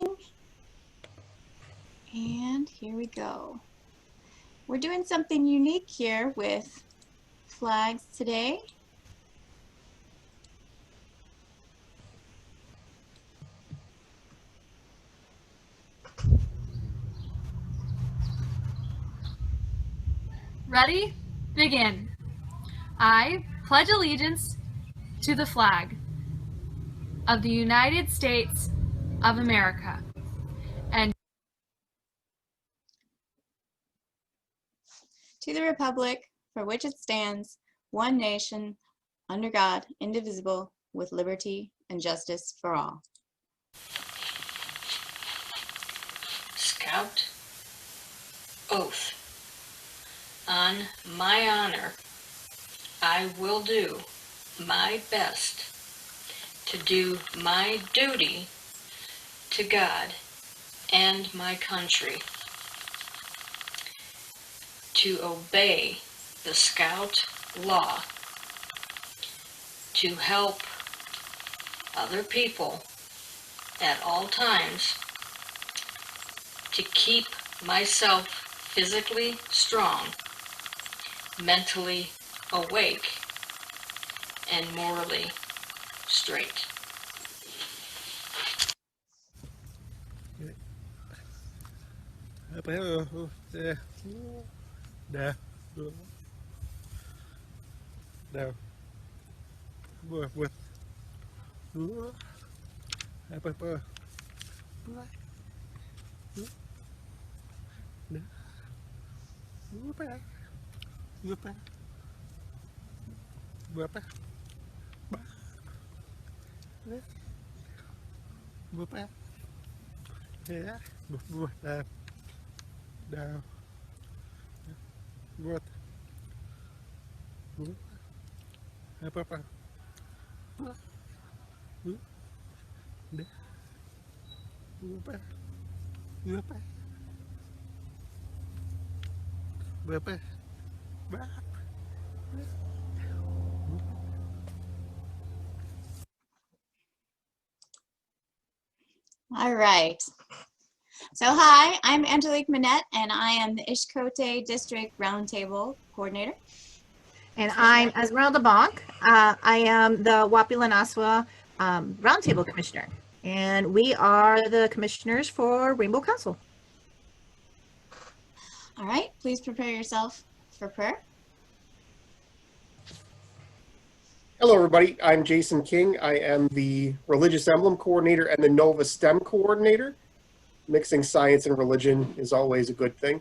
And here we go. We're doing something unique here with flags today. Ready? Begin. I pledge allegiance to the flag of the United States of America and to the republic for which it stands, one nation, under God, indivisible, with liberty and justice for all. Scout oath. On my honor, I will do my best to do my duty to God and my country, to obey the Scout law, to help other people at all times, to keep myself physically strong, mentally awake, and morally straight. All right. So hi, I'm Angelique Manette, and I am the Ishkote District Roundtable Coordinator. And I'm Esmeralda Bonk. I am the Wapilanaswa Roundtable Commissioner. And we are the commissioners for Rainbow Council. All right, please prepare yourself for prayer. Hello, everybody. I'm Jason King. I am the Religious Emblem Coordinator and the Nova STEM Coordinator. Mixing science and religion is always a good thing.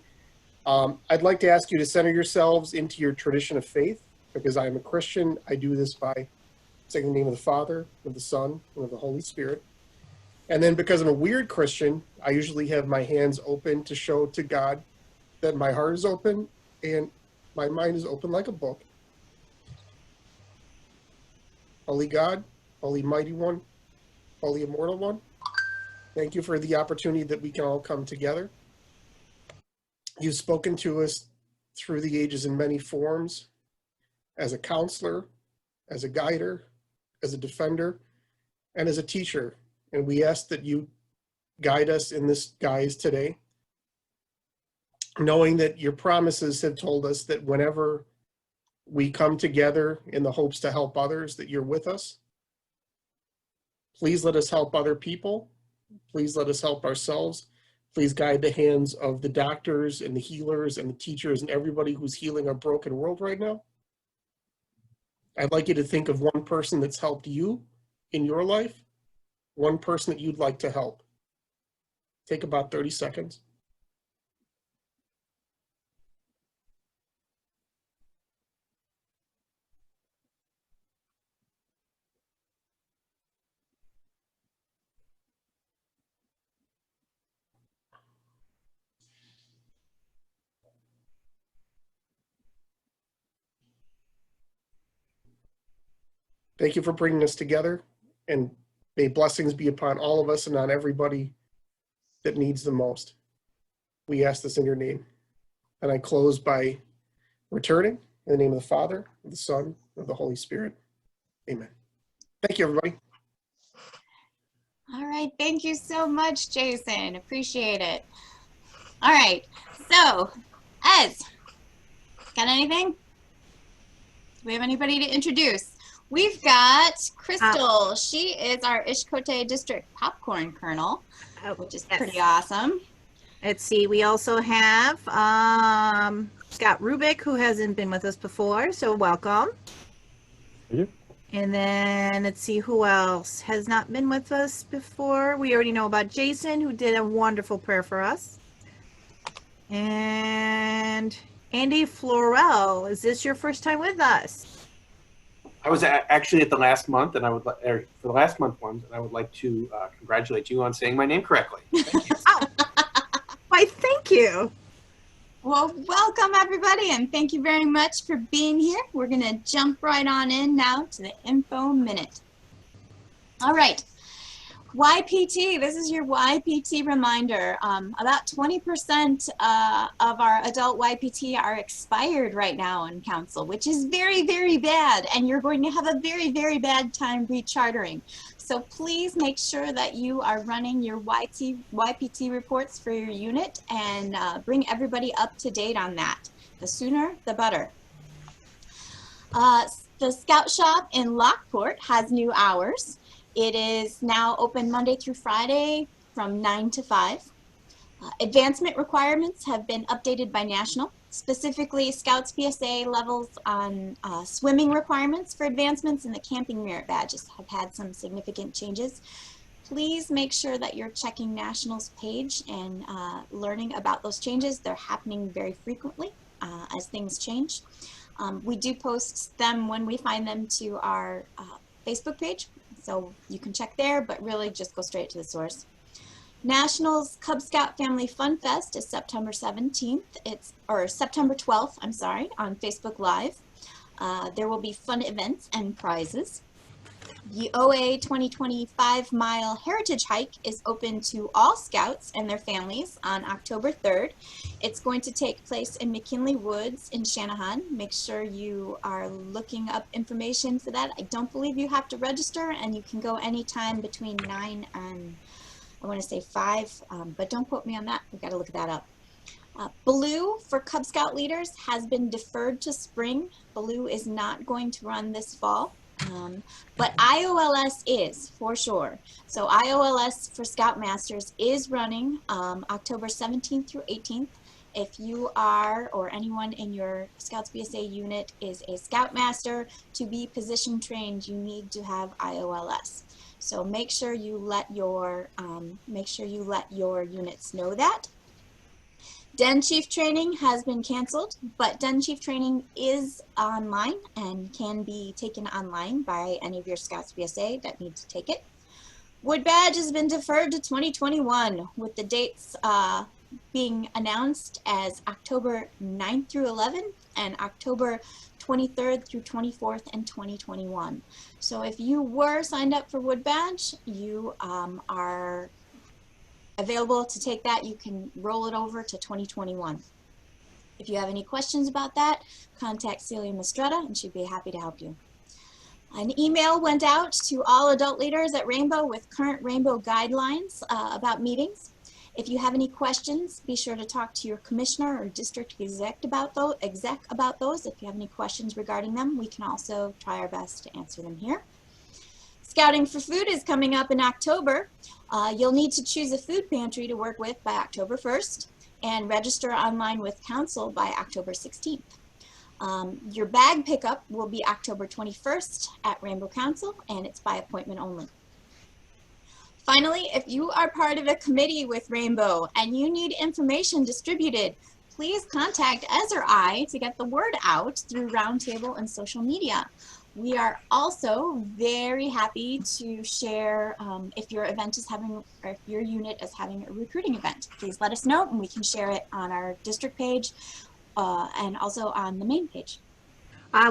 I'd like to ask you to center yourselves into your tradition of faith. Because I am a Christian, I do this by saying the name of the Father, of the Son, and of the Holy Spirit. And then because I'm a weird Christian, I usually have my hands open to show to God that my heart is open and my mind is open like a book. Holy God, Holy Mighty One, Holy Immortal One, thank you for the opportunity that we can all come together. You've spoken to us through the ages in many forms, as a counselor, as a guider, as a defender, and as a teacher. And we ask that you guide us in this guise today, knowing that your promises have told us that whenever we come together in the hopes to help others, that you're with us. Please let us help other people. Please let us help ourselves. Please guide the hands of the doctors and the healers and the teachers and everybody who's healing our broken world right now. I'd like you to think of one person that's helped you in your life, one person that you'd like to help. Take about 30 seconds. Thank you for bringing us together, and may blessings be upon all of us and on everybody that needs the most. We ask this in your name. And I close by returning in the name of the Father, of the Son, of the Holy Spirit. Amen. Thank you, everybody. All right, thank you so much, Jason. Appreciate it. All right, so Ez, got anything? Do we have anybody to introduce? We've got Crystal. She is our Ishkote District Popcorn Colonel, which is Yes. pretty awesome. Let's see. We also have Scott Rubik, who hasn't been with us before, so welcome. Thank you. And then let's see who else has not been with us before. We already know about Jason, who did a wonderful prayer for us. And Andy Florell, is this your first time with us? I was actually at the last month, and I would for the last month ones, and I would like to congratulate you on saying my name correctly. Thank you. Oh, why, thank you. Well, welcome everybody, and thank you very much for being here. We're gonna jump right on in now to the Info Minute. All right, YPT, this is your YPT reminder. About 20% of our adult YPT are expired right now in council, which is very, very bad, and you're going to have a very, very bad time rechartering. So please make sure that you are running your YPT reports for your unit and bring everybody up to date on that. The sooner, the better. The Scout Shop in Lockport has new hours. It is now open Monday through Friday from 9 to 5. Advancement requirements have been updated by National. Specifically, Scouts PSA levels on swimming requirements for advancements and the camping merit badges have had some significant changes. Please make sure that you're checking National's page and learning about those changes. They're happening very frequently as things change. We do post them when we find them to our Facebook page, so you can check there, but really just go straight to the source. National's Cub Scout Family Fun Fest is September 17th. Or September 12th, I'm sorry, on Facebook Live. There will be fun events and prizes. The OA 2025 Mile Heritage Hike is open to all Scouts and their families on October 3rd. It's going to take place in McKinley Woods in Shanahan. Make sure you are looking up information for that. I don't believe you have to register, and you can go anytime between 9 and I want to say 5, but don't quote me on that. We've got to look that up. Baloo for Cub Scout leaders has been deferred to spring. Baloo is not going to run this fall, but IOLS is for sure. So IOLS for Scoutmasters is running October 17th through 18th. If you are, or anyone in your Scouts BSA unit is a Scoutmaster, to be position trained, you need to have IOLS. So make sure you let your units know that. Den Chief training has been canceled, but Den Chief training is online and can be taken online by any of your Scouts BSA that need to take it. Wood Badge has been deferred to 2021 with the dates being announced as October 9th through 11th and October 23rd through 24th in 2021. So if you were signed up for Wood Badge, you are available to take that. You can roll it over to 2021. If you have any questions about that, contact Celia Mistretta and she'd be happy to help you. An email went out to all adult leaders at Rainbow with current Rainbow guidelines about meetings. If you have any questions, be sure to talk to your commissioner or district exec about those. If you have any questions regarding them, we can also try our best to answer them here. Scouting for Food is coming up in October. You'll need to choose a food pantry to work with by October 1st and register online with council by October 16th. Your bag pickup will be October 21st at Rainbow Council, and it's by appointment only. Finally, if you are part of a committee with Rainbow and you need information distributed, please contact Ez or I to get the word out through Roundtable and social media. We are also very happy to share if your event is having, or if your unit is having a recruiting event. Please let us know and we can share it on our district page and also on the main page.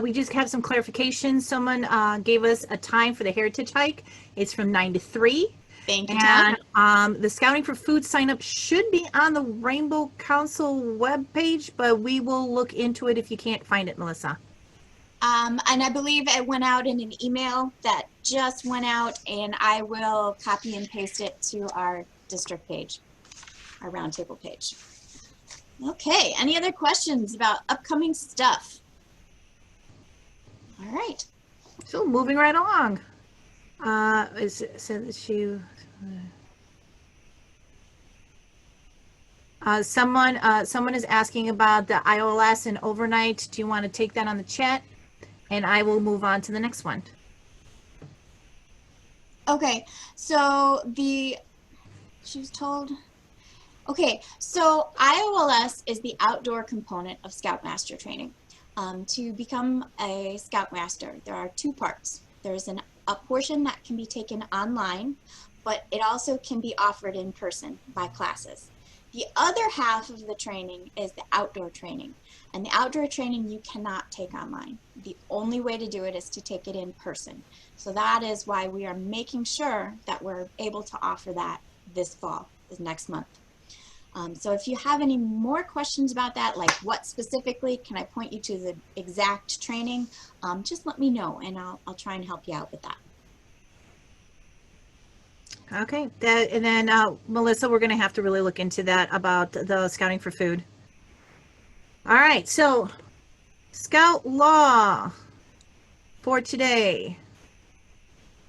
We just have some clarification. Someone gave us a time for the Heritage Hike. It's from 9 to 3. Thank you, Tom. And the Scouting for Food sign up should be on the Rainbow Council webpage, but we will look into it if you can't find it, Melissa. And I believe it went out in an email that just went out, and I will copy and paste it to our district page, our roundtable page. Okay, any other questions about upcoming stuff? All right. So moving right along. Said that she. Someone is asking about the IOLS and overnight. Do you want to take that on the chat? And I will move on to the next one. Okay, so she was told, okay, so IOLS is the outdoor component of Scoutmaster training. To become a Scoutmaster, there are two parts. There's a portion that can be taken online, but it also can be offered in person by classes. The other half of the training is the outdoor training, and the outdoor training you cannot take online. The only way to do it is to take it in person. So that is why we are making sure that we're able to offer that this fall, this next month. So if you have any more questions about that, like what specifically, can I point you to the exact training, just let me know, and I'll try and help you out with that. Okay, and then Melissa, we're going to have to really look into that about the scouting for food. All right, so Scout law for today.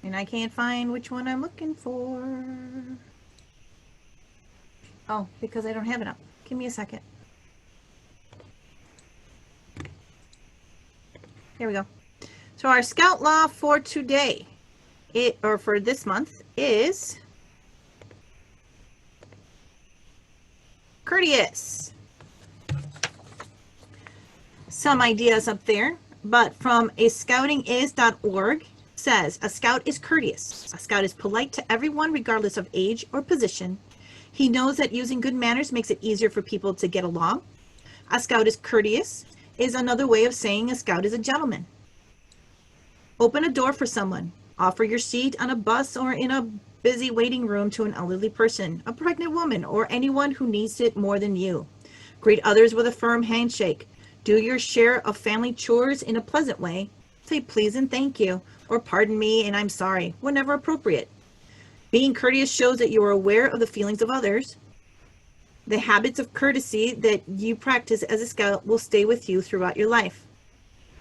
And I can't find which one I'm looking for. Oh, because I don't have it up. Give me a second. Here we go. So our Scout law for today, or for this month, is courteous. Some ideas up there, but from ascoutingism.org says, a scout is courteous. A scout is polite to everyone regardless of age or position. He knows that using good manners makes it easier for people to get along. A scout is courteous is another way of saying a scout is a gentleman. Open a door for someone. Offer your seat on a bus or in a busy waiting room to an elderly person, a pregnant woman, or anyone who needs it more than you. Greet others with a firm handshake. Do your share of family chores in a pleasant way. Say please and thank you, or pardon me and I'm sorry, whenever appropriate. Being courteous shows that you are aware of the feelings of others. The habits of courtesy that you practice as a scout will stay with you throughout your life.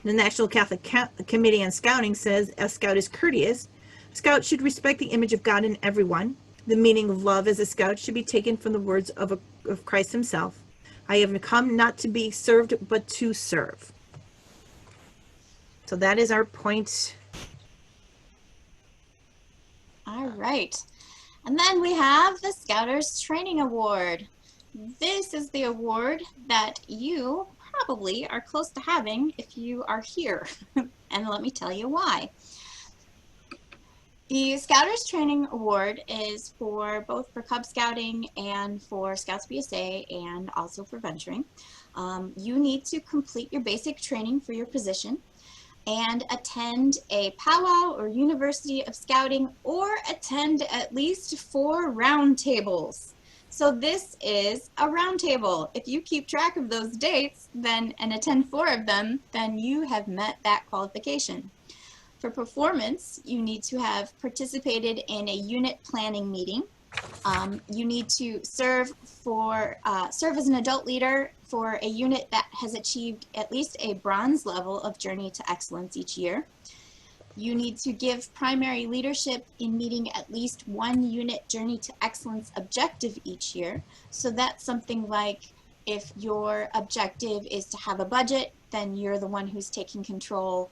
The National Catholic Committee on Scouting says a scout is courteous. A scout should respect the image of God in everyone. The meaning of love as a scout should be taken from the words of Christ himself. I have come not to be served, but to serve. So that is our point. All right. And then we have the Scouters Training Award. This is the award that you probably are close to having if you are here. And let me tell you why. The Scouters Training Award is for both for Cub Scouting and for Scouts BSA and also for venturing. You need to complete your basic training for your position and attend a powwow or University of Scouting, or attend at least 4 roundtables. So this is a roundtable. If you keep track of those dates and attend 4 of them, then you have met that qualification. For performance, you need to have participated in a unit planning meeting. You need to serve as an adult leader for a unit that has achieved at least a bronze level of Journey to Excellence each year. You need to give primary leadership in meeting at least 1 unit Journey to Excellence objective each year. So that's something like, if your objective is to have a budget, then you're the one who's taking control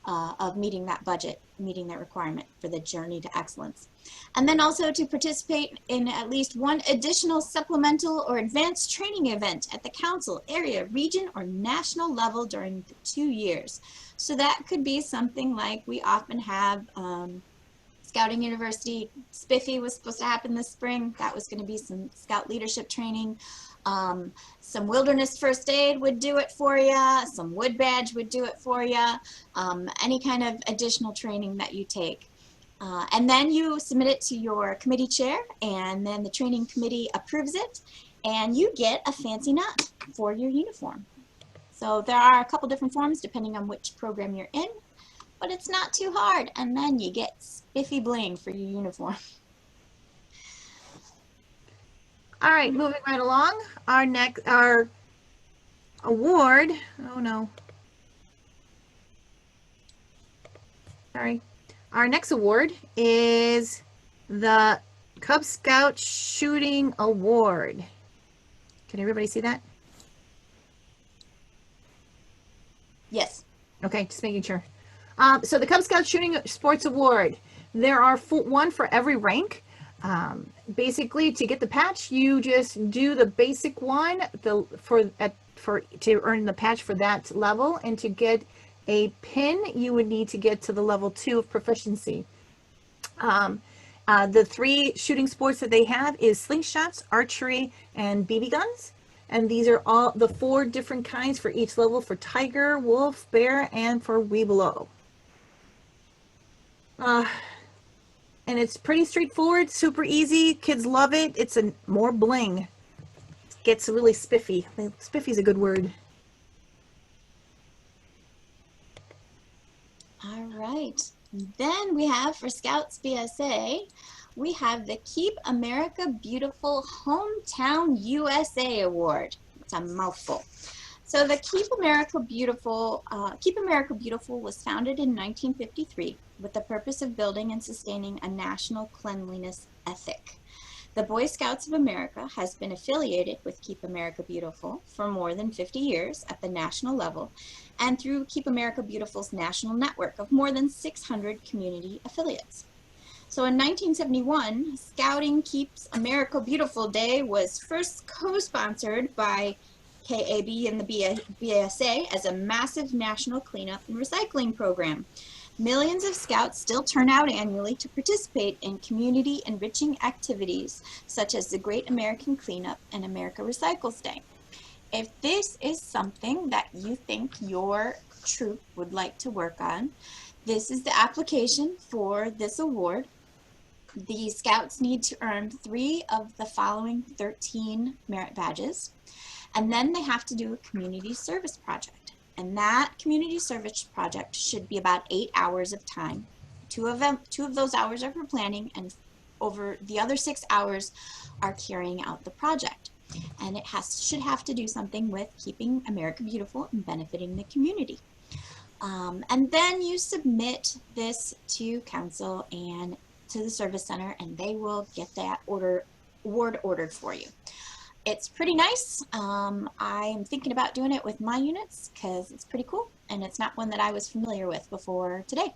of meeting that budget, meeting that requirement for the Journey to Excellence. And then also to participate in at least 1 additional supplemental or advanced training event at the council, area, region, or national level during the 2 years. So that could be something like, we often have Scouting University, Spiffy was supposed to happen this spring. That was going to be some scout leadership training. Some wilderness first aid would do it for you. Some wood badge would do it for you. Any kind of additional training that you take. And then you submit it to your committee chair, and then the training committee approves it, and you get a fancy nut for your uniform. So there are a couple different forms depending on which program you're in, but it's not too hard. And then you get spiffy bling for your uniform. All right, moving right along. Our award. Oh no. Sorry. Our next award is the Cub Scout Shooting Award. Can everybody see that? Yes. Okay, just making sure. So the Cub Scout Shooting Sports Award. There are one for every rank. Basically, to get the patch, you just do the basic one to earn the patch for that level, and to get a pin, you would need to get to the level 2 of proficiency. The 3 shooting sports that they have is slingshots, archery, and BB guns. And these are all the 4 different kinds for each level for tiger, wolf, bear, and for webelow. And it's pretty straightforward, super easy. Kids love it. It's more bling. It gets really spiffy. Spiffy's a good word. All right. Then we have for Scouts BSA, we have the Keep America Beautiful Hometown USA Award. It's a mouthful. So the Keep America Beautiful was founded in 1953 with the purpose of building and sustaining a national cleanliness ethic. The Boy Scouts of America has been affiliated with Keep America Beautiful for more than 50 years at the national level, and through Keep America Beautiful's national network of more than 600 community affiliates. So in 1971, Scouting Keeps America Beautiful Day was first co-sponsored by KAB and the BSA as a massive national cleanup and recycling program. Millions of Scouts still turn out annually to participate in community enriching activities such as the Great American Cleanup and America Recycles Day. If this is something that you think your troop would like to work on, this is the application for this award. The Scouts need to earn 3 of the following 13 merit badges, and then they have to do a community service project. And that community service project should be about 8 hours of time. 2 of those hours are for planning, and over the other 6 hours are carrying out the project. And it should have to do something with keeping America beautiful and benefiting the community. And then you submit this to council and to the service center, and they will get that award ordered for you. It's pretty nice. I'm thinking about doing it with my units because it's pretty cool, and it's not one that I was familiar with before today.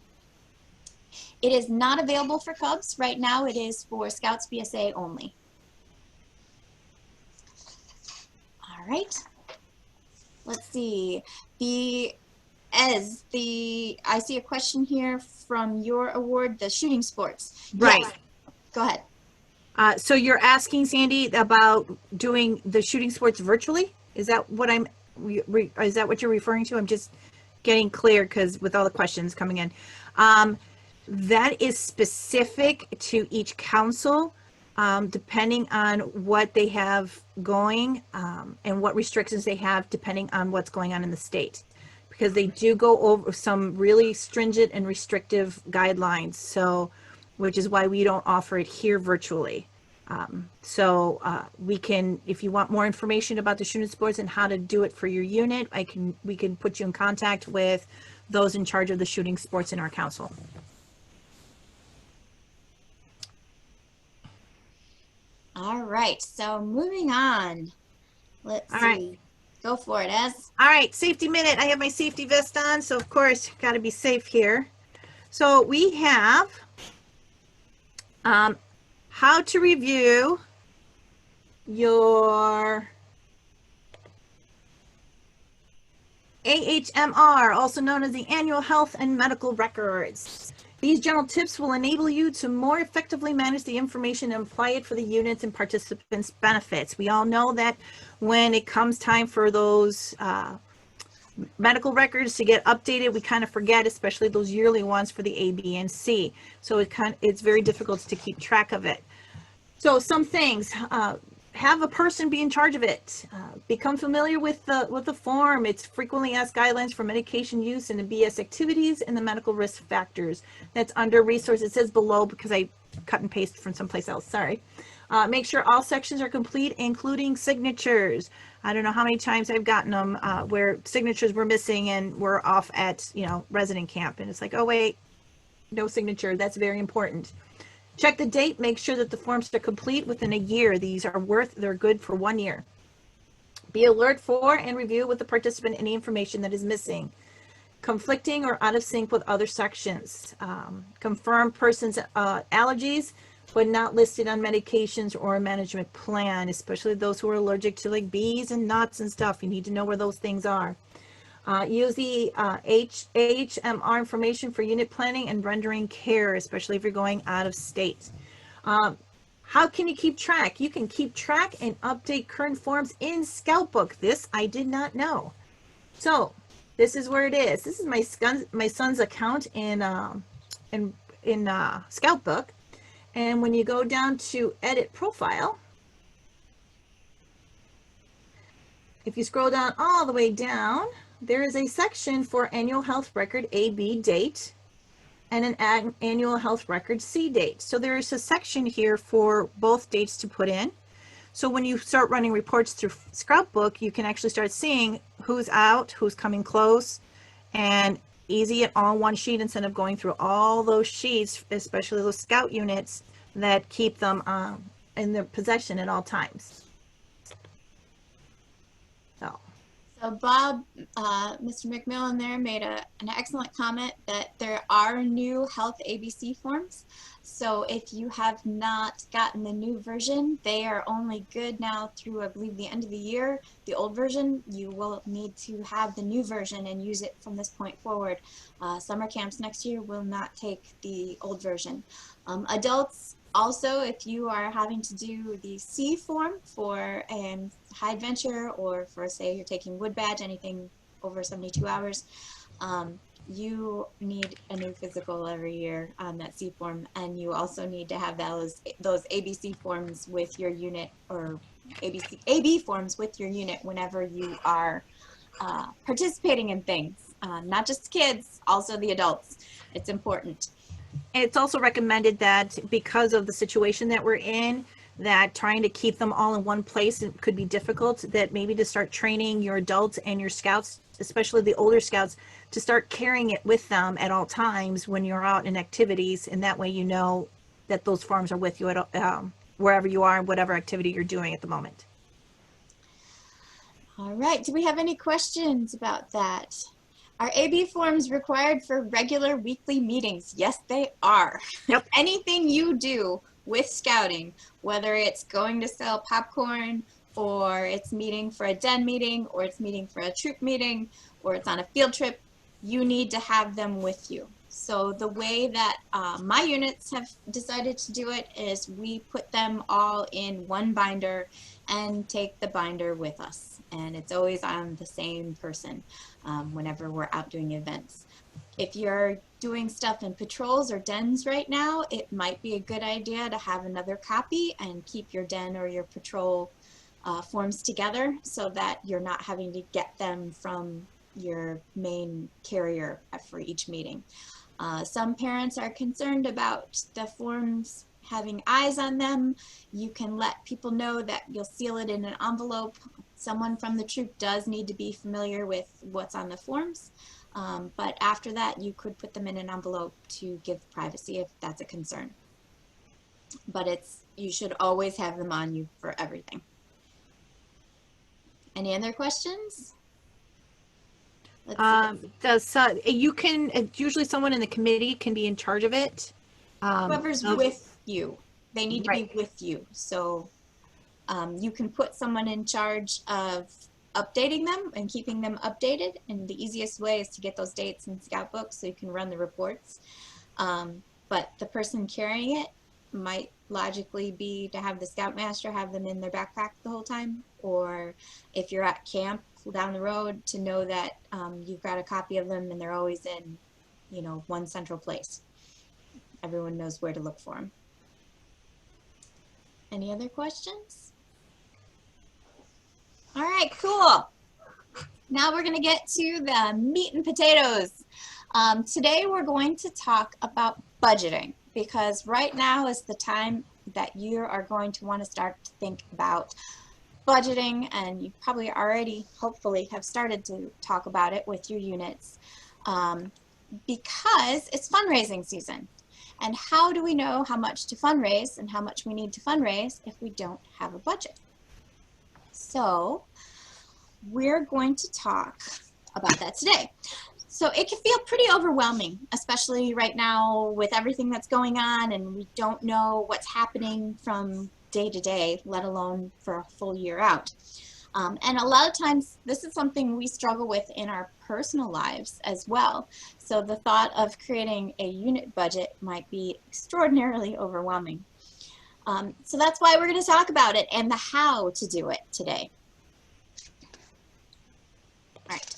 It is not available for Cubs. Right now it is for Scouts BSA only. All right. Let's see. I see a question here from your award, the shooting sports. Right. Yes. Go ahead. So you're asking, Sandy, about doing the shooting sports virtually? Is that what is that what you're referring to? I'm just getting clear because with all the questions coming in. That is specific to each council, depending on what they have going and what restrictions they have, depending on what's going on in the state. Because they do go over some really stringent and restrictive guidelines. So, which is why we don't offer it here virtually. We can, if you want more information about the shooting sports and how to do it for your unit, we can put you in contact with those in charge of the shooting sports in our council. All right, so moving on. Let's see. Right. Go for it, Ez. All right, safety minute. I have my safety vest on, so of course, got to be safe here. So we have how to review your AHMR, also known as the Annual Health and Medical Records. These general tips will enable you to more effectively manage the information and apply it for the units and participants' benefits. We all know that when it comes time for those medical records to get updated, we kind of forget, especially those yearly ones for the A, B, and C. So it's very difficult to keep track of it. So some things, have a person be in charge of it. Become familiar with the form. It's frequently asked guidelines for medication use and the BS activities and the medical risk factors. That's under resources. It says below because I cut and paste from someplace else. Sorry. Make sure all sections are complete, including signatures. I don't know how many times I've gotten them where signatures were missing and we're off at, resident camp. And it's like, oh, wait, no signature. That's very important. Check the date. Make sure that the forms are complete within a year. They're good for 1 year. Be alert for and review with the participant any information that is missing, conflicting or out of sync with other sections. Confirm person's allergies, but not listed on medications or a management plan, especially those who are allergic to like bees and nuts and stuff. You need to know where those things are. Use the HMR information for unit planning and rendering care, especially if you're going out of state. How can you keep track? You can keep track and update current forms in Scoutbook. This I did not know. So this is where it is. This is my son's account in Scoutbook. And when you go down to edit profile, if you scroll down all the way down, there is a section for annual health record AB date and an annual health record C date. So there is a section here for both dates to put in. So when you start running reports through Scoutbook, you can actually start seeing who's out, who's coming close, and easy it all on one sheet instead of going through all those sheets, especially those scout units that keep them in their possession at all times. So Bob, Mr. McMillan there made an excellent comment that there are new health ABC forms. So if you have not gotten the new version, they are only good now through, I believe, the end of the year. The old version, you will need to have the new version and use it from this point forward. Summer camps next year will not take the old version. Adults, also, if you are having to do the C form for high adventure or for, say, you're taking wood badge, anything over 72 hours, you need a new physical every year on that C form, and you also need to have those ABC forms with your unit, or AB forms with your unit whenever you are participating in things. Not just kids, also the adults. It's important. It's also recommended that because of the situation that we're in, that trying to keep them all in one place could be difficult, that maybe to start training your adults and your scouts, especially the older scouts, to start carrying it with them at all times when you're out in activities, and that way you know that those forms are with you at wherever you are, whatever activity you're doing at the moment. All right, do we have any questions about that? Are AB forms required for regular weekly meetings? Yes, they are. Yep. Anything you do with scouting, whether it's going to sell popcorn, or it's meeting for a den meeting, or it's meeting for a troop meeting, or it's on a field trip, you need to have them with you. So the way that my units have decided to do it is we put them all in one binder and take the binder with us. And it's always on the same person whenever we're out doing events. If you're doing stuff in patrols or dens right now, it might be a good idea to have another copy and keep your den or your patrol forms together so that you're not having to get them from your main carrier for each meeting. Some parents are concerned about the forms having eyes on them. You can let people know that you'll seal it in an envelope. Someone from the troop does need to be familiar with what's on the forms, but after that you could put them in an envelope to give privacy if that's a concern. But you should always have them on you for everything. Any other questions? Usually someone in the committee can be in charge of it. Whoever's with you, they need to be with you. So you can put someone in charge of updating them and keeping them updated. And the easiest way is to get those dates in Scoutbook so you can run the reports. But the person carrying it might logically be to have the Scoutmaster have them in their backpack the whole time. Or if you're at camp down the road, to know that you've got a copy of them and they're always in, one central place. Everyone knows where to look for them. Any other questions? All right, cool. Now we're going to get to the meat and potatoes. Today we're going to talk about budgeting, because right now is the time that you are going to want to start to think about budgeting, and you probably already, hopefully, have started to talk about it with your units, because it's fundraising season. And how do we know how much to fundraise and how much we need to fundraise if we don't have a budget? So we're going to talk about that today. So it can feel pretty overwhelming, especially right now with everything that's going on, and we don't know what's happening from day to day, let alone for a full year out. And a lot of times this is something we struggle with in our personal lives as well. So the thought of creating a unit budget might be extraordinarily overwhelming. So that's why we're going to talk about it and the how to do it today. All right.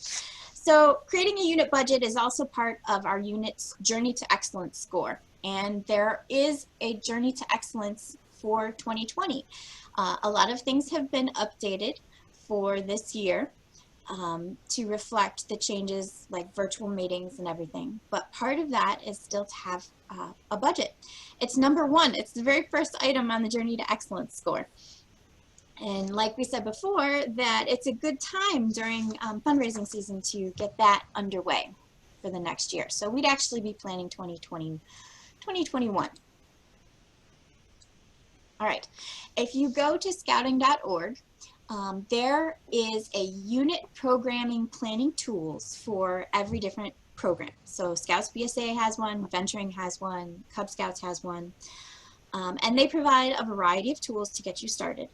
So creating a unit budget is also part of our unit's Journey to Excellence score. And there is a Journey to Excellence for 2020. A lot of things have been updated for this year to reflect the changes like virtual meetings and everything. But part of that is still to have a budget. It's number one. It's the very first item on the Journey to Excellence score. And like we said before, that it's a good time during fundraising season to get that underway for the next year. So we'd actually be planning 2021. All right, if you go to scouting.org, there is a unit programming planning tools for every different program. So Scouts BSA has one, Venturing has one, Cub Scouts has one, and they provide a variety of tools to get you started.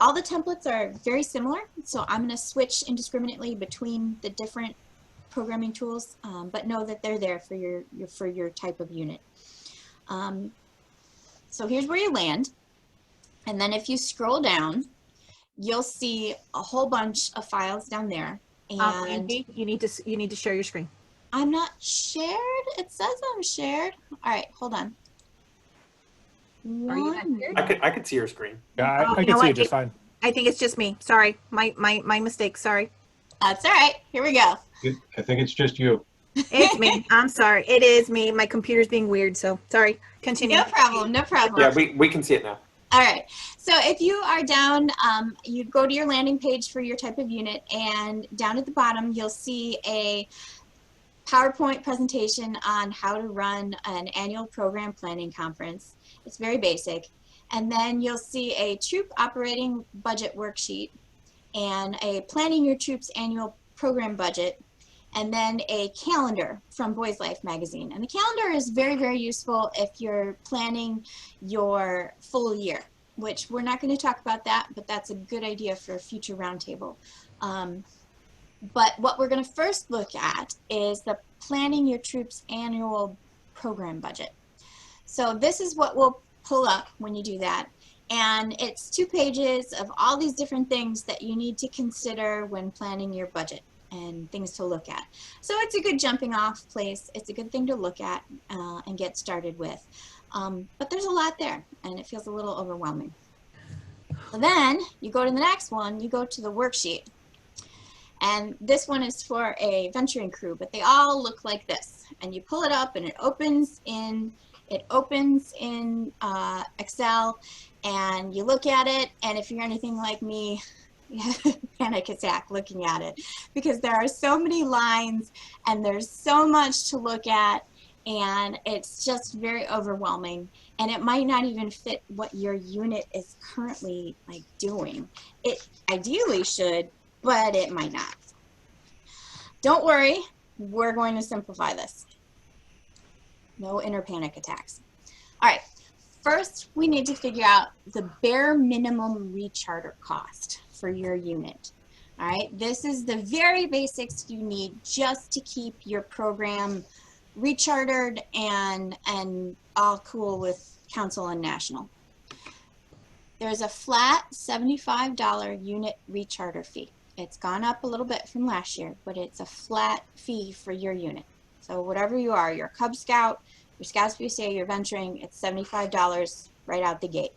All the templates are very similar, so I'm going to switch indiscriminately between the different programming tools, but know that they're there for your type of unit. So here's where you land, and then if you scroll down, you'll see a whole bunch of files down there. And Andy, you need to share your screen. I'm not shared. It says I'm shared. All right, hold on. Are you not shared? I could see your screen. Yeah, I you can know see what? it just fine. I think it's just me. Sorry, my mistake. Sorry. That's all right. Here we go. I think it's just you. It's me. I'm sorry. It is me. My computer's being weird, so sorry. Continue. No problem. No problem. Yeah, we can see it now. All right. So if you are down, you go to your landing page for your type of unit, and down at the bottom, you'll see a PowerPoint presentation on how to run an annual program planning conference. It's very basic. And then you'll see a troop operating budget worksheet and a planning your troops annual program budget, and then a calendar from Boys Life magazine. And the calendar is very, very useful if you're planning your full year, which we're not going to talk about that, but that's a good idea for a future roundtable. But what we're going to first look at is the planning your troops annual program budget. So this is what we'll pull up when you do that. And it's 2 pages of all these different things that you need to consider when planning your budget and things to look at. So it's a good jumping off place. It's a good thing to look at and get started with. But there's a lot there, and it feels a little overwhelming. So then you go to the next one, you go to the worksheet. And this one is for a venturing crew, but they all look like this. And you pull it up, and it opens in Excel, and you look at it, and if you're anything like me, you have a panic attack looking at it, because there are so many lines and there's so much to look at, and it's just very overwhelming, and it might not even fit what your unit is currently like doing. It ideally should, but it might not. Don't worry, we're going to simplify this. No inner panic attacks. All right, first we need to figure out the bare minimum recharter cost for your unit. All right, this is the very basics you need just to keep your program rechartered and all cool with council and national. There's a flat $75 unit recharter fee. It's gone up a little bit from last year, but it's a flat fee for your unit. So whatever you are, your Cub Scout, your Scouts BSA, your venturing, it's $75 right out the gate.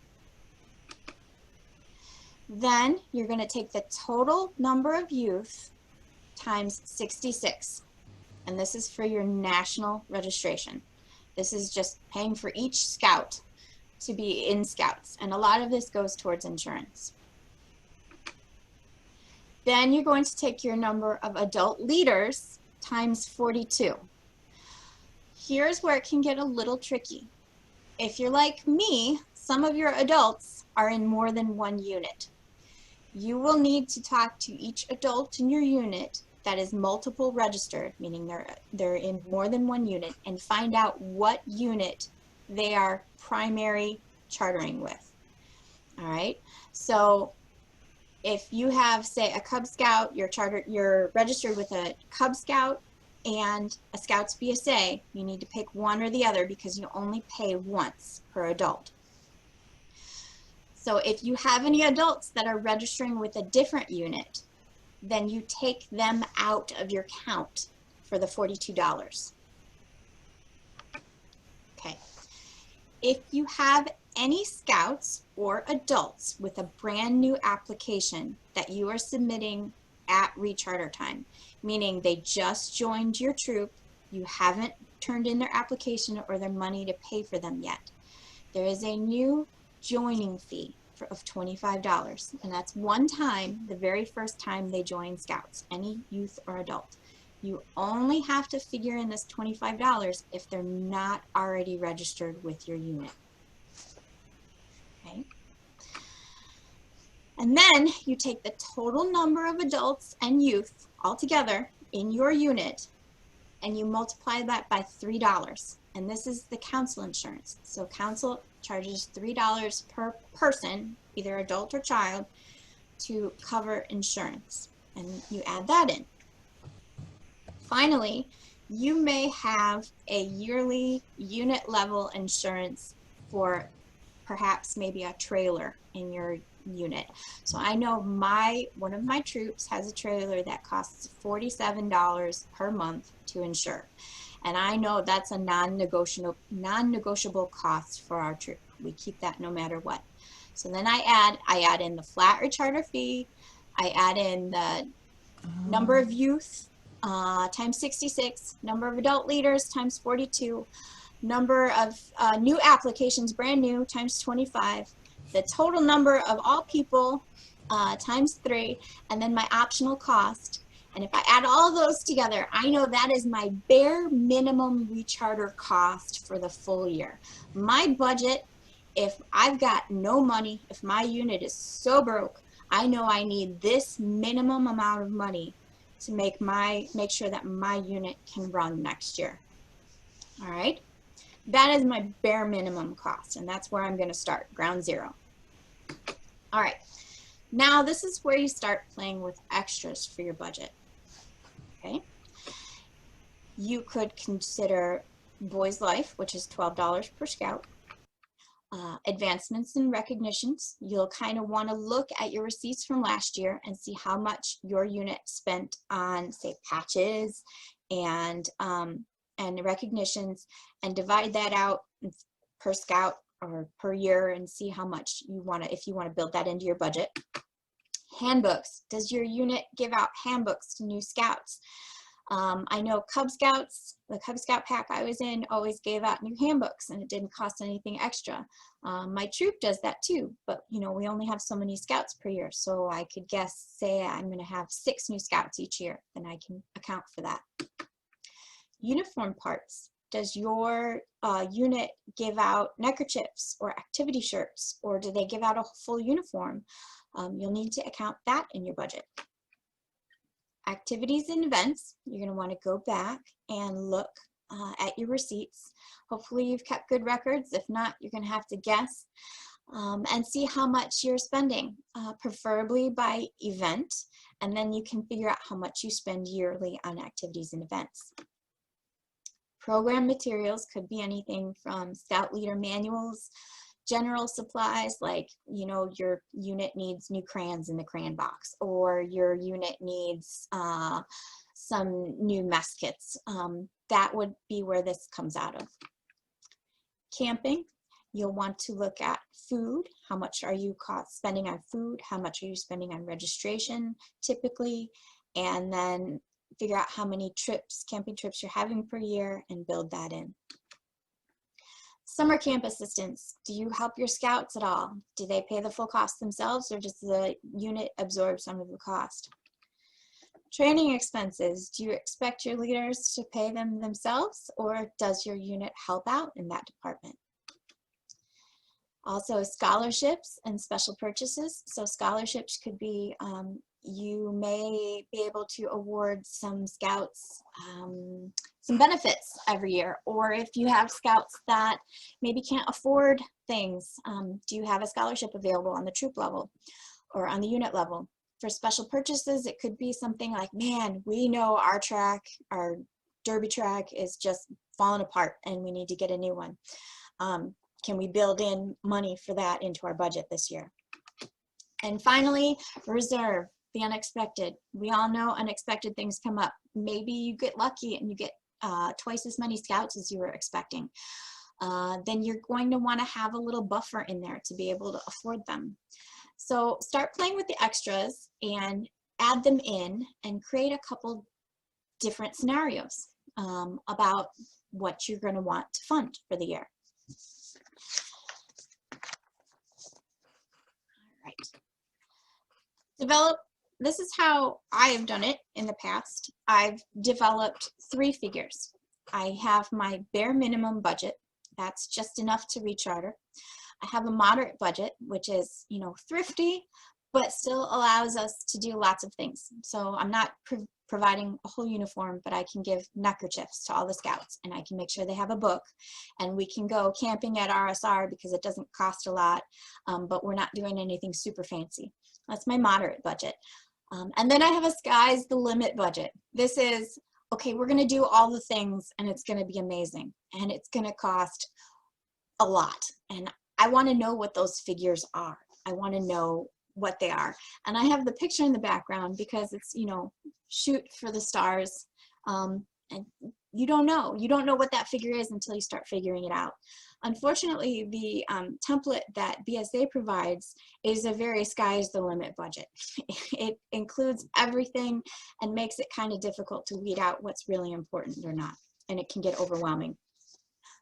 Then you're going to take the total number of youth times 66. And this is for your national registration. This is just paying for each scout to be in scouts. And a lot of this goes towards insurance. Then you're going to take your number of adult leaders times 42. Here's where it can get a little tricky. If you're like me, some of your adults are in more than one unit. You will need to talk to each adult in your unit that is multiple registered, meaning they're in more than one unit, and find out what unit they are primary chartering with. All right, so if you have, say, a Cub Scout, you're registered with a Cub Scout and a Scouts BSA, you need to pick one or the other because you only pay once per adult. So if you have any adults that are registering with a different unit, then you take them out of your count for the $42. Okay. If you have any scouts or adults with a brand new application that you are submitting at recharter time, meaning they just joined your troop, you haven't turned in their application or their money to pay for them yet, there is a new joining fee of $25, and that's one time, the very first time they join Scouts, any youth or adult. You only have to figure in this $25 if they're not already registered with your unit. Okay. And then you take the total number of adults and youth altogether in your unit and you multiply that by $3. And this is the council insurance. So council charges $3 per person, either adult or child, to cover insurance. And you add that in. Finally, you may have a yearly unit level insurance for perhaps maybe a trailer in your unit. So I know one of my troops has a trailer that costs $47 per month to insure. And I know that's a non-negotiable cost for our troop. We keep that no matter what. So then I add in the flat recharter fee, I add in the number of youth times 66, number of adult leaders times 42, number of new applications, brand new, times 25, the total number of all people times 3, and then my optional cost. And if I add all those together, I know that is my bare minimum recharter cost for the full year. My budget, if I've got no money, if my unit is so broke, I know I need this minimum amount of money to make sure that my unit can run next year. All right, that is my bare minimum cost, and that's where I'm going to start, ground zero. All right, now this is where you start playing with extras for your budget. Okay, you could consider Boys Life, which is $12 per scout. Advancements and recognitions, you'll kind of want to look at your receipts from last year and see how much your unit spent on, say, patches and recognitions, and divide that out per scout or per year and see how much you want to, if you want to build that into your budget. Handbooks, does your unit give out handbooks to new scouts? I know Cub Scouts, the Cub Scout pack I was in always gave out new handbooks and it didn't cost anything extra. My troop does that too, but you know, we only have so many scouts per year, so I could guess, say I'm going to have 6 new scouts each year, then I can account for that. Uniform parts, does your unit give out neckerchiefs or activity shirts, or do they give out a full uniform? You'll need to account that in your budget. Activities and events, you're going to want to go back and look at your receipts. Hopefully you've kept good records. If not, you're going to have to guess and see how much you're spending, preferably by event, and then you can figure out how much you spend yearly on activities and events. Program materials could be anything from scout leader manuals, general supplies, like, you know, your unit needs new crayons in the crayon box, or your unit needs some new mess kits. That would be where this comes out of. Camping, You'll want to look at food. How much are you spending on food? How much are you spending on registration typically? And then figure out how many trips, camping trips you're having per year and build that in. Summer camp assistance. Do you help your scouts at all? Do they pay the full cost themselves, or does the unit absorb some of the cost? Training expenses. Do you expect your leaders to pay them themselves, or does your unit help out in that department? Also, scholarships and special purchases. So scholarships could be, you may be able to award some scouts some benefits every year, or if you have scouts that maybe can't afford things, do you have a scholarship available on the troop level or on the unit level? For special purchases, it could be something like, man, we know our track, our derby track is just falling apart and we need to get a new one. Can we build in money for that into our budget this year? And finally, reserve, the unexpected. We all know unexpected things come up. Maybe you get lucky and you get twice as many scouts as you were expecting. Then you're going to want to have a little buffer in there to be able to afford them. So start playing with the extras and add them in and create a couple different scenarios about what you're going to want to fund for the year. All right. This is how I have done it in the past. I've developed 3 figures. I have my bare minimum budget. That's just enough to recharter. I have a moderate budget, which is, you know, thrifty, but still allows us to do lots of things. So I'm not providing a whole uniform, but I can give neckerchiefs to all the scouts, and I can make sure they have a book, and we can go camping at RSR because it doesn't cost a lot, but we're not doing anything super fancy. That's my moderate budget. And then I have a sky's the limit budget. This is, okay, we're gonna do all the things and it's gonna be amazing and it's gonna cost a lot. And I wanna know what those figures are. I wanna know what they are. And I have the picture in the background because it's, you know, shoot for the stars. And you don't know what that figure is until you start figuring it out. Unfortunately, the template that BSA provides is a very sky's the limit budget. It includes everything and makes it kind of difficult to weed out what's really important or not, and it can get overwhelming.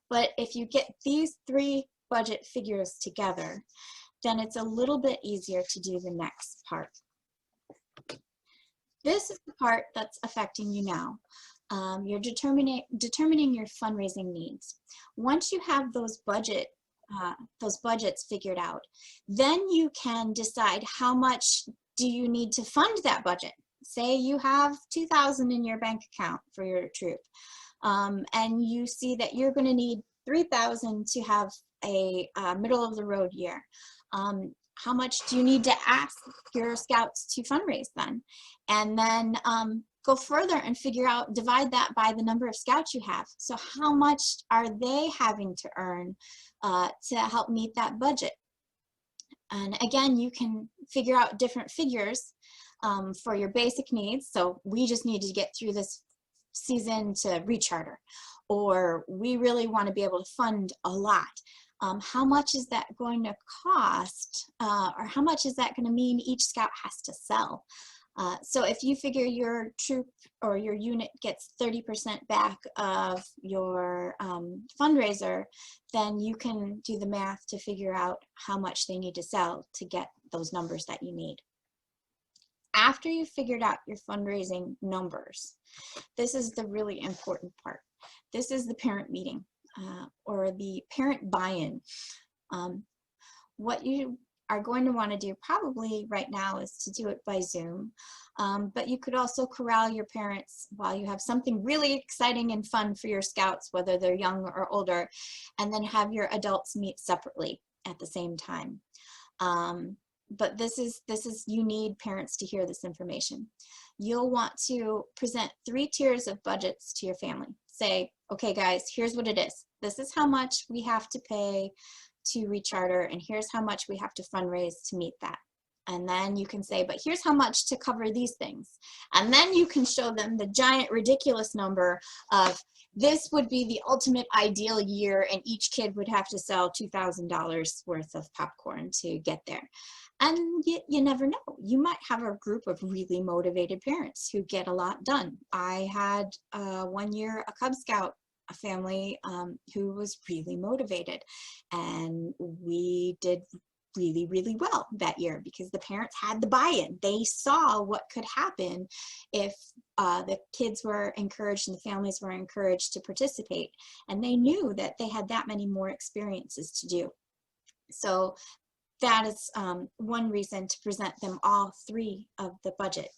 But if you get these 3 budget figures together, then it's a little bit easier to do the next part. This is the part that's affecting you now. You're determining your fundraising needs. Once you have those budgets figured out, then you can decide how much do you need to fund that budget. Say you have $2,000 in your bank account for your troop, and you see that you're going to need $3,000 to have a middle of the road year. How much do you need to ask your scouts to fundraise then? And then go further and figure out, divide that by the number of scouts you have. So how much are they having to earn to help meet that budget? And again, you can figure out different figures for your basic needs. So we just need to get through this season to recharter, or we really want to be able to fund a lot. How much is that going to cost, or how much is that going to mean each scout has to sell? So if you figure your troop or your unit gets 30% back of your fundraiser, then you can do the math to figure out how much they need to sell to get those numbers that you need. After you've figured out your fundraising numbers, this is the really important part. This is the parent meeting or the parent buy-in. What you are going to want to do probably right now is to do it by Zoom, but you could also corral your parents while you have something really exciting and fun for your scouts, whether they're young or older, and then have your adults meet separately at the same time. But this is you need parents to hear this information. You'll want to present 3 tiers of budgets to your family. Say, okay guys, here's what it is. This is how much we have to pay to recharter, and here's how much we have to fundraise to meet that. And then you can say, but here's how much to cover these things. And then you can show them the giant ridiculous number of this would be the ultimate ideal year and each kid would have to sell $2,000 worth of popcorn to get there. And you never know. You might have a group of really motivated parents who get a lot done. I had one year a Cub Scout a family who was really motivated, and we did really, really well that year because the parents had the buy-in. They saw what could happen if the kids were encouraged and the families were encouraged to participate, and they knew that they had that many more experiences to do. So that is one reason to present them all three of the budget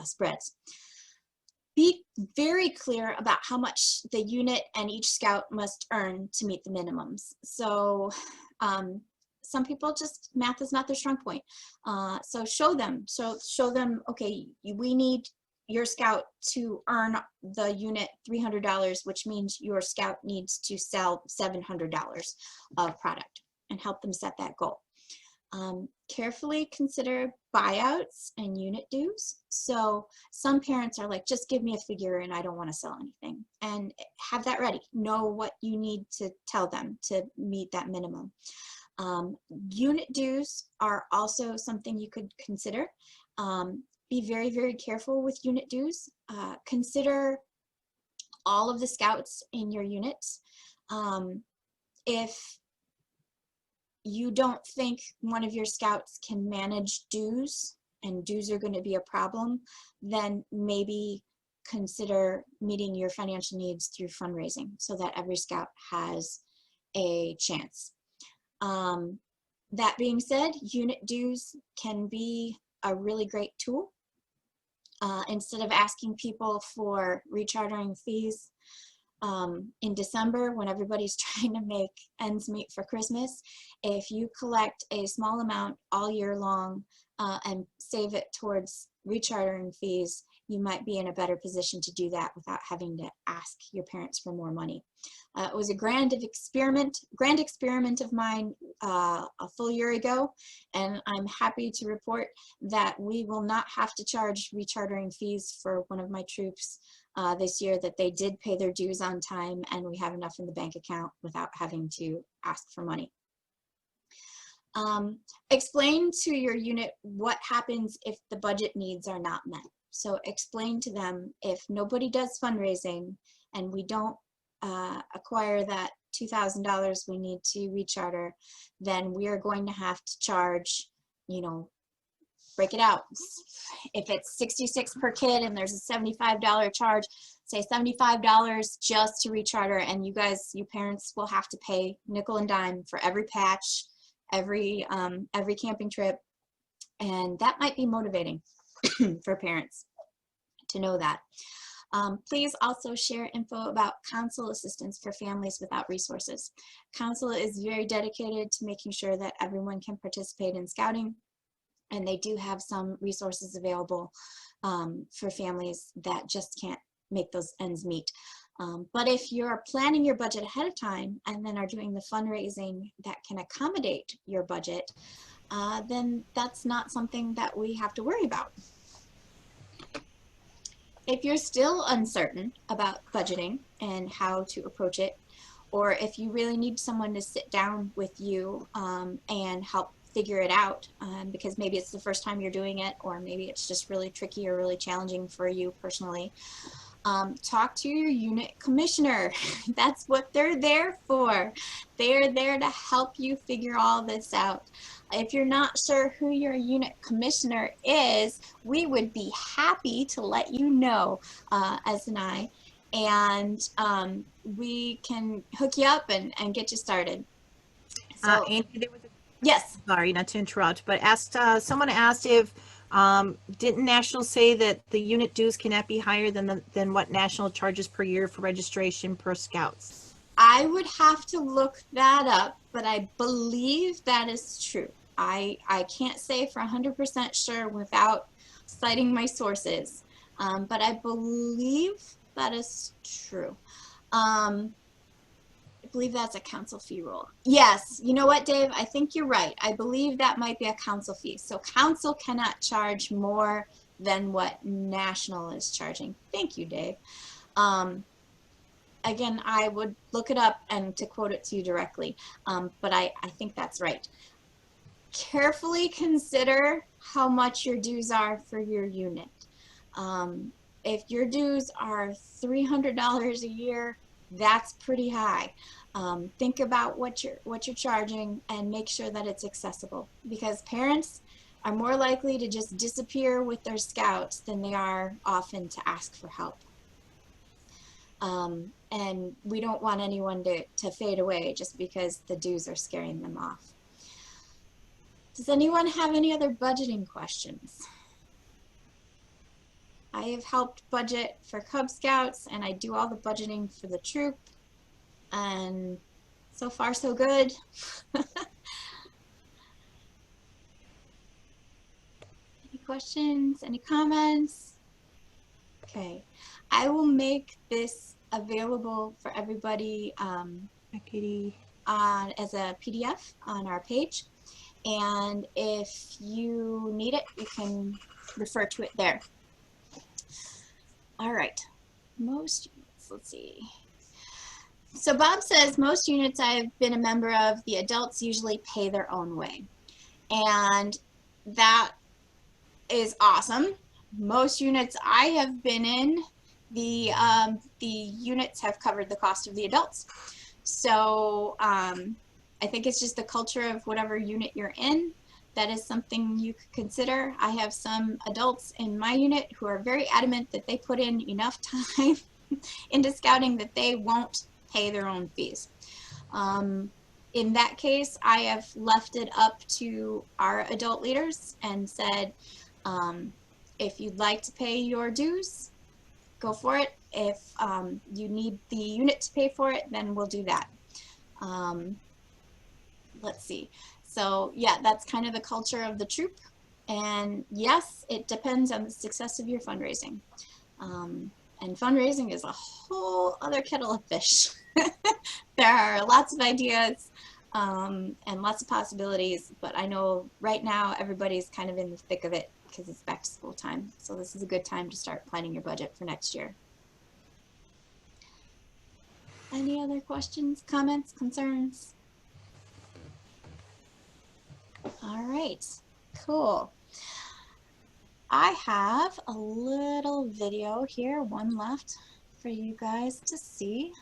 spreads. Be very clear about how much the unit and each scout must earn to meet the minimums. So some people just, math is not their strong point. So show them, okay, we need your scout to earn the unit $300, which means your scout needs to sell $700 of product, and help them set that goal. Carefully consider buyouts and unit dues. So some parents are like, just give me a figure and I don't want to sell anything. And have that ready. Know what you need to tell them to meet that minimum. Unit dues are also something you could consider. Be very, very careful with unit dues. Consider all of the scouts in your units. If you don't think one of your scouts can manage dues, and dues are going to be a problem, then maybe consider meeting your financial needs through fundraising so that every scout has a chance. That being said, unit dues can be a really great tool. Instead of asking people for rechartering fees in December when everybody's trying to make ends meet for Christmas, if you collect a small amount all year long and save it towards rechartering fees, you might be in a better position to do that without having to ask your parents for more money. It was a grand experiment of mine a full year ago, and I'm happy to report that we will not have to charge rechartering fees for one of my troops this year, that they did pay their dues on time, and we have enough in the bank account without having to ask for money. Explain to your unit what happens if the budget needs are not met. So explain to them, if nobody does fundraising and we don't acquire that $2,000 we need to recharter, then we are going to have to charge, break it out. If it's $66 per kid and there's a $75 charge, say $75 just to recharter, and you parents will have to pay nickel and dime for every patch, every camping trip, and that might be motivating for parents to know that. Please also share info about council assistance for families without resources. Council is very dedicated to making sure that everyone can participate in scouting, and they do have some resources available for families that just can't make those ends meet. But if you're planning your budget ahead of time and then are doing the fundraising that can accommodate your budget, then that's not something that we have to worry about. If you're still uncertain about budgeting and how to approach it, or if you really need someone to sit down with you and help figure it out, because maybe it's the first time you're doing it, or maybe it's just really tricky or really challenging for you personally, talk to your unit commissioner. That's what they're there for. They're there to help you figure all this out. If you're not sure who your unit commissioner is, we would be happy to let you know, as an I, and we can hook you up and get you started. So, Andy, there was yes. Sorry, not to interrupt, but someone asked if didn't National say that the unit dues cannot be higher than what National charges per year for registration per scouts? I would have to look that up, but I believe that is true. I can't say for 100% sure without citing my sources, but I believe that is true. believe that's a council fee rule. Yes, you know what, Dave? I think you're right. I believe that might be a council fee. So council cannot charge more than what national is charging. Thank you, Dave. Again, I would look it up and to quote it to you directly, but I think that's right. Carefully consider how much your dues are for your unit. If your dues are $300 a year, that's pretty high. Think about what you're charging and make sure that it's accessible, because parents are more likely to just disappear with their scouts than they are often to ask for help. And we don't want anyone to fade away just because the dues are scaring them off. Does anyone have any other budgeting questions? I have helped budget for Cub Scouts, and I do all the budgeting for the troop, and so far so good. Any questions, any comments? Okay, I will make this available for everybody as a PDF on our page, and if you need it, you can refer to it there. All right, most units, let's see. So Bob says most units I've been a member of, the adults usually pay their own way. And that is awesome. Most units I have been in, the units have covered the cost of the adults. So I think it's just the culture of whatever unit you're in. That is something you could consider. I have some adults in my unit who are very adamant that they put in enough time into scouting that they won't pay their own fees. In that case, I have left it up to our adult leaders and said, if you'd like to pay your dues, go for it. If you need the unit to pay for it, then we'll do that. Let's see. So yeah, that's kind of the culture of the troop. And yes, it depends on the success of your fundraising. And fundraising is a whole other kettle of fish. There are lots of ideas and lots of possibilities, but I know right now everybody's kind of in the thick of it because it's back to school time. So this is a good time to start planning your budget for next year. Any other questions, comments, concerns? All right, cool. I have a little video here, one left for you guys to see.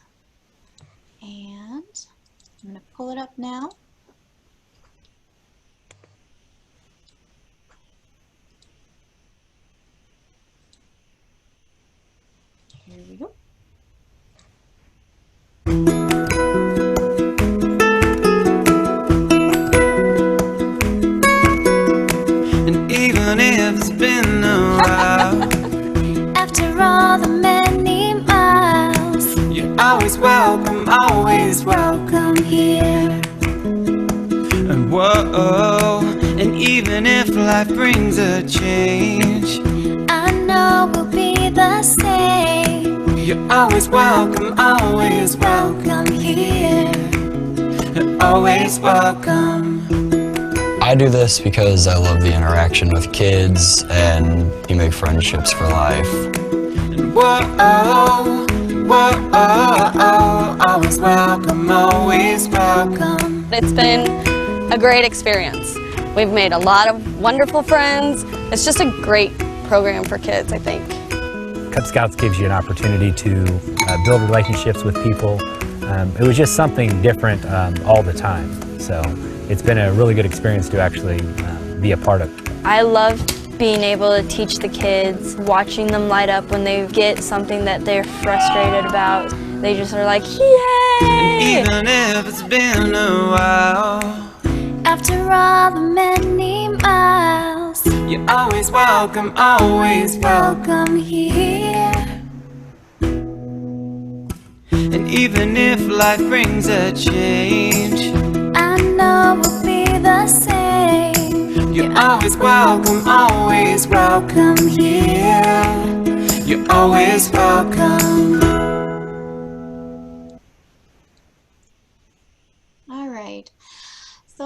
And I'm gonna pull it up now. Here we go. And even if it's been a while, after all the many miles, you're always welcome here. And whoa, and even if life brings a change, I know we'll be the same. you're always welcome here. You're always welcome. I do this because I love the interaction with kids and you make friendships for life. And whoa, always welcome, always welcome. It's been a great experience. We've made a lot of wonderful friends. It's just a great program for kids, I think. Cub Scouts gives you an opportunity to build relationships with people. It was just something different all the time. So it's been a really good experience to actually be a part of. I love being able to teach the kids, watching them light up when they get something that they're frustrated about. They just are like, yay! And even if it's been a while, After all the many miles, you're always welcome here. And even if life brings a change, I know we'll be the same. you're always welcome here. You're always welcome.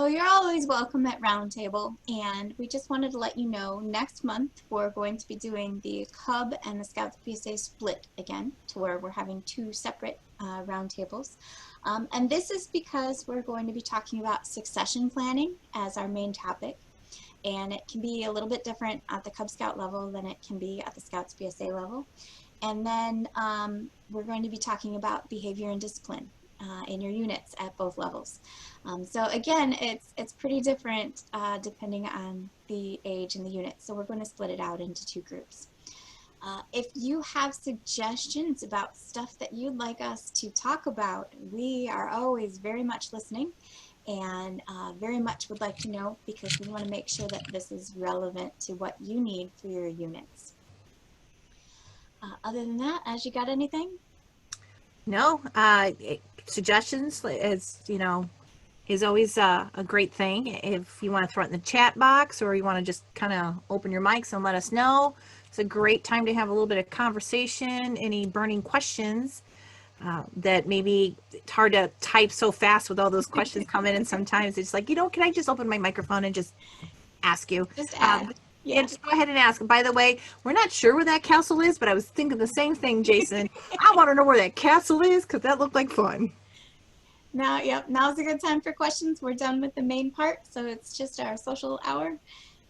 So you're always welcome at Roundtable, and we just wanted to let you know next month we're going to be doing the Cub and the Scouts PSA split again, to where we're having 2 separate roundtables. And this is because we're going to be talking about succession planning as our main topic, and it can be a little bit different at the Cub Scout level than it can be at the Scouts PSA level. And then we're going to be talking about behavior and discipline in your units at both levels. So again, it's pretty different depending on the age and the unit. So we're going to split it out into 2 groups. If you have suggestions about stuff that you'd like us to talk about, we are always very much listening and very much would like to know, because we want to make sure that this is relevant to what you need for your units. Other than that, As, you got anything? No, suggestions, as you know, is always a great thing. If you want to throw it in the chat box, or you want to just kind of open your mics and let us know, it's a great time to have a little bit of conversation. Any burning questions that maybe it's hard to type so fast with all those questions coming in. Sometimes it's like, can I just open my microphone and just ask you? Just ask. Yeah, just go ahead and ask. By the way, we're not sure where that castle is, but I was thinking the same thing, Jason. I want to know where that castle is, because that looked like fun. Now's a good time for questions. We're done with the main part, so it's just our social hour.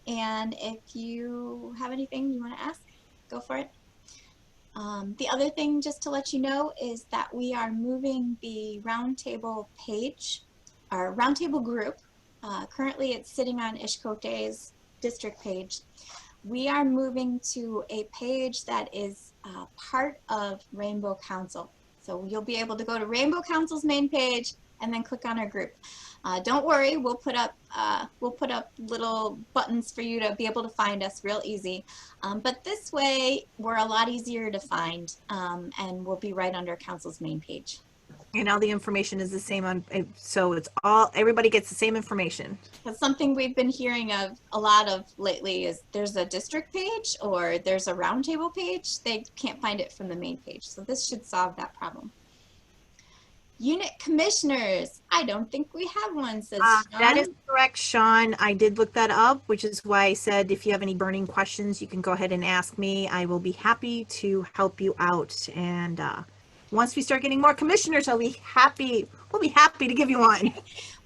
And if you have anything you want to ask, go for it. The other thing, just to let you know, is that we are moving the Roundtable page, our Roundtable group. Currently, it's sitting on Ishkote's district page. We are moving to a page that is part of Rainbow Council. So you'll be able to go to Rainbow Council's main page and then click on our group. Don't worry, we'll put up little buttons for you to be able to find us real easy. But this way, we're a lot easier to find, and we'll be right under Council's main page. And all the information is the same on, so everybody gets the same information. That's something we've been hearing of a lot of lately, is there's a district page or there's a Roundtable page. They can't find it from the main page. So this should solve that problem. Unit commissioners. I don't think we have one, says Sean. That is correct, Sean. I did look that up, which is why I said if you have any burning questions, you can go ahead and ask me. I will be happy to help you out. And once we start getting more commissioners, we'll be happy to give you one.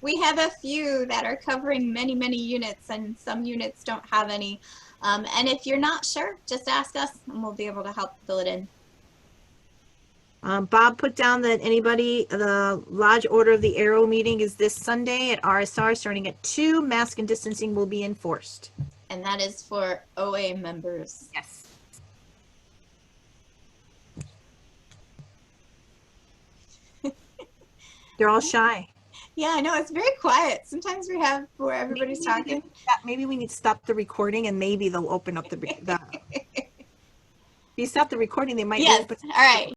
We have a few that are covering many, many units, and some units don't have any. And if you're not sure, just ask us and we'll be able to help fill it in. Bob put down that the Lodge Order of the Arrow meeting is this Sunday at RSR starting at 2. Mask and distancing will be enforced. And that is for OA members. Yes. They're all shy. Yeah, I know, it's very quiet. Sometimes we have where everybody's talking. Maybe we need to stop the recording, and maybe they'll open up the if you stop the recording, they might open. All right.